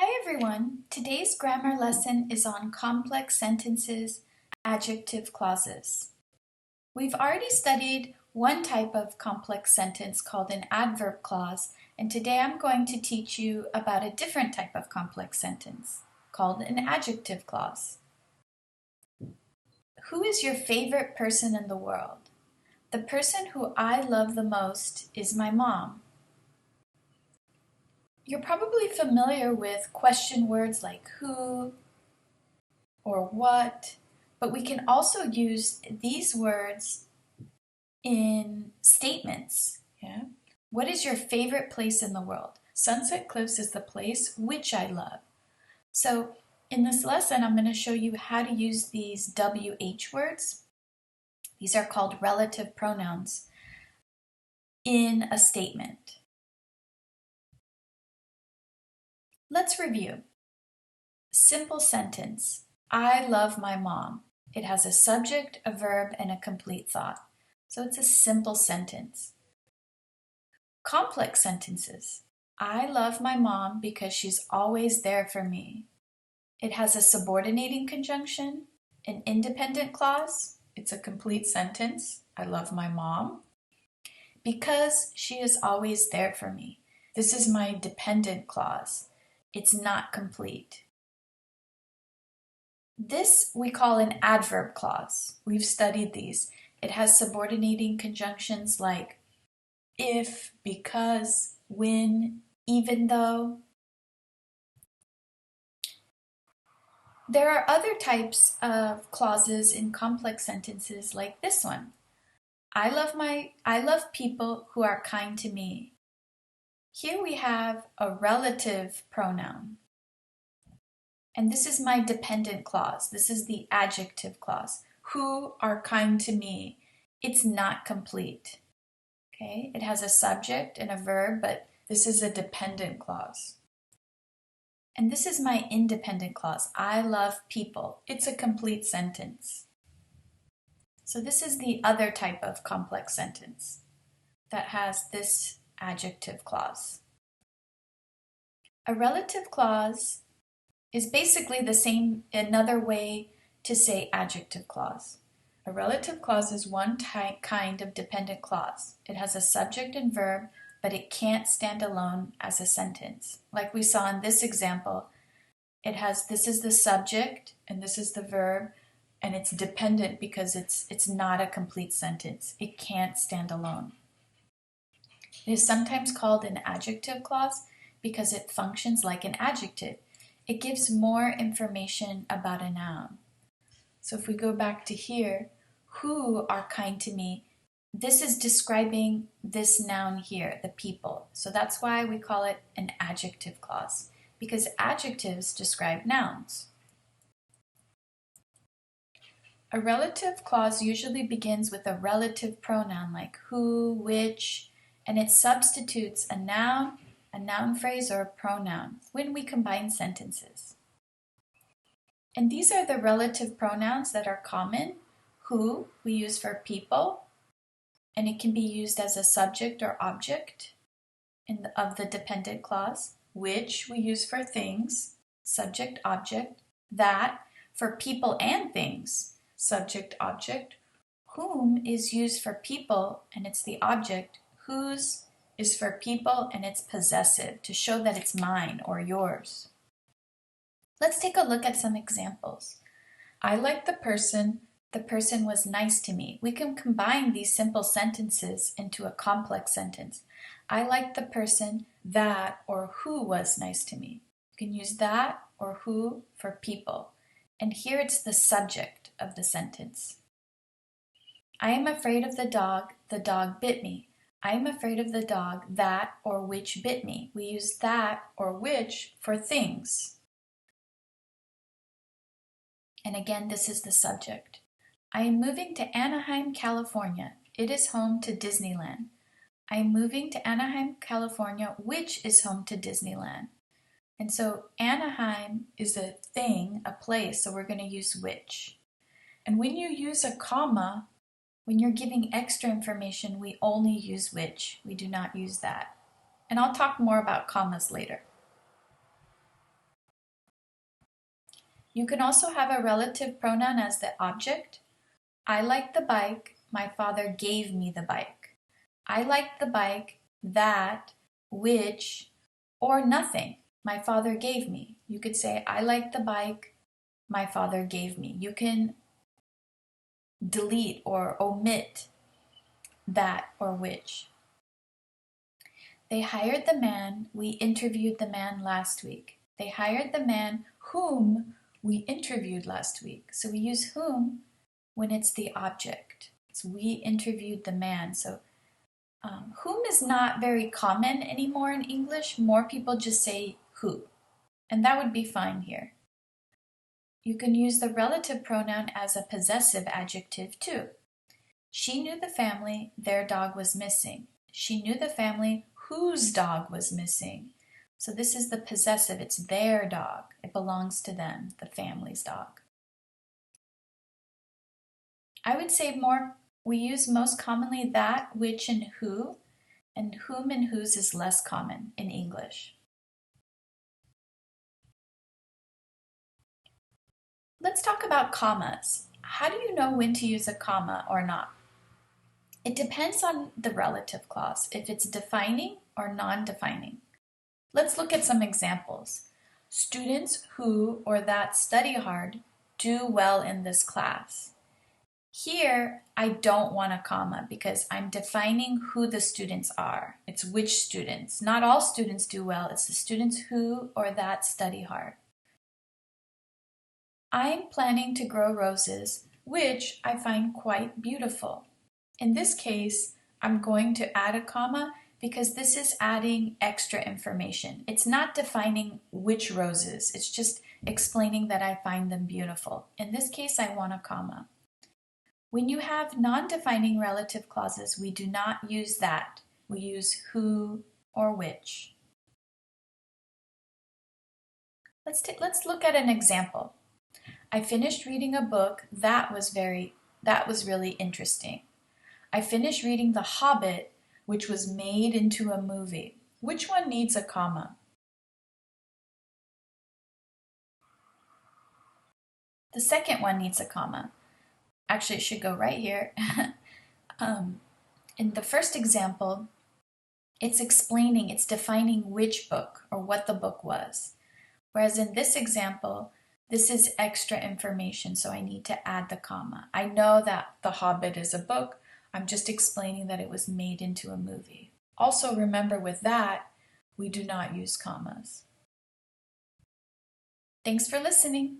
Hi everyone! Today's grammar lesson is on complex sentences, adjective clauses. We've already studied one type of complex sentence called an adverb clause, and today I'm going to teach you about a different type of complex sentence called an adjective clause. Who is your favorite person in the world? The person who I love the most is my mom. You're probably familiar with question words like who or what, but we can also use these words in statements. Yeah? What is your favorite place in the world? Sunset Cliffs is the place which I love. So in this lesson, I'm going to show you how to use these WH words. These are called relative pronouns in a statement. Let's review. Simple sentence. I love my mom. It has a subject, a verb, and a complete thought. So it's a simple sentence. Complex sentences. I love my mom because she's always there for me. It has a subordinating conjunction, an independent clause. It's a complete sentence. I love my mom because she is always there for me. This is my dependent clause. It's not complete. This we call an adverb clause. We've studied these. It has subordinating conjunctions like if, because, when, even though. There are other types of clauses in complex sentences like this one. I love people who are kind to me. Here we have a relative pronoun. And this is my dependent clause. This is the adjective clause. Who are kind to me. It's not complete. Okay? It has a subject and a verb, but this is a dependent clause. And this is my independent clause. I love people. It's a complete sentence. So this is the other type of complex sentence that has this adjective clause. A relative clause is basically the same, another way to say adjective clause. A relative clause is one kind of dependent clause. It has a subject and verb, but it can't stand alone as a sentence. Like we saw in this example, this is the subject and this is the verb, and it's dependent because it's not a complete sentence. It can't stand alone. It is sometimes called an adjective clause because it functions like an adjective. It gives more information about a noun. So if we go back to here, who are kind to me, this is describing this noun here, the people. So that's why we call it an adjective clause, because adjectives describe nouns. A relative clause usually begins with a relative pronoun like who, which, and it substitutes a noun phrase, or a pronoun when we combine sentences. And these are the relative pronouns that are common. Who we use for people, and it can be used as a subject or object of the dependent clause. Which we use for things, subject, object. That for people and things, subject, object. Whom is used for people and it's the object. Whose is for people and it's possessive to show that it's mine or yours. Let's take a look at some examples. I like the person was nice to me. We can combine these simple sentences into a complex sentence. I like the person that or who was nice to me. You can use that or who for people. And here it's the subject of the sentence. I am afraid of the dog bit me. I am afraid of the dog that or which bit me. We use that or which for things. And again, this is the subject. I am moving to Anaheim, California. It is home to Disneyland. I am moving to Anaheim, California, which is home to Disneyland. And so Anaheim is a thing, a place, so we're going to use which. And when you use a comma, when you're giving extra information, we only use which. We do not use that. And I'll talk more about commas later. You can also have a relative pronoun as the object. I like the bike. My father gave me the bike. I like the bike, that, which, or nothing. My father gave me. You could say, I like the bike. My father gave me. You can delete or omit that or which. They hired the man. We interviewed the man last week. They hired the man whom we interviewed last week. So we use whom when it's the object. It's we interviewed the man. So whom is not very common anymore in English. More people just say who, and that would be fine here. You can use the relative pronoun as a possessive adjective too. She knew the family, their dog was missing. She knew the family whose dog was missing. So this is the possessive, it's their dog. It belongs to them, the family's dog. I would say we use most commonly that, which, and who, and whom and whose is less common in English. Let's talk about commas. How do you know when to use a comma or not? It depends on the relative clause, if it's defining or non-defining. Let's look at some examples. Students who or that study hard do well in this class. Here, I don't want a comma because I'm defining who the students are. It's which students. Not all students do well. It's the students who or that study hard. I'm planning to grow roses, which I find quite beautiful. In this case, I'm going to add a comma because this is adding extra information. It's not defining which roses. It's just explaining that I find them beautiful. In this case, I want a comma. When you have non-defining relative clauses, we do not use that. We use who or which. Let's look at an example. I finished reading a book that was really interesting. I finished reading The Hobbit, which was made into a movie. Which one needs a comma? The second one needs a comma. Actually, it should go right here. In the first example, it's defining which book or what the book was. Whereas in this example, this is extra information, so I need to add the comma. I know that The Hobbit is a book. I'm just explaining that it was made into a movie. Also remember with that, we do not use commas. Thanks for listening.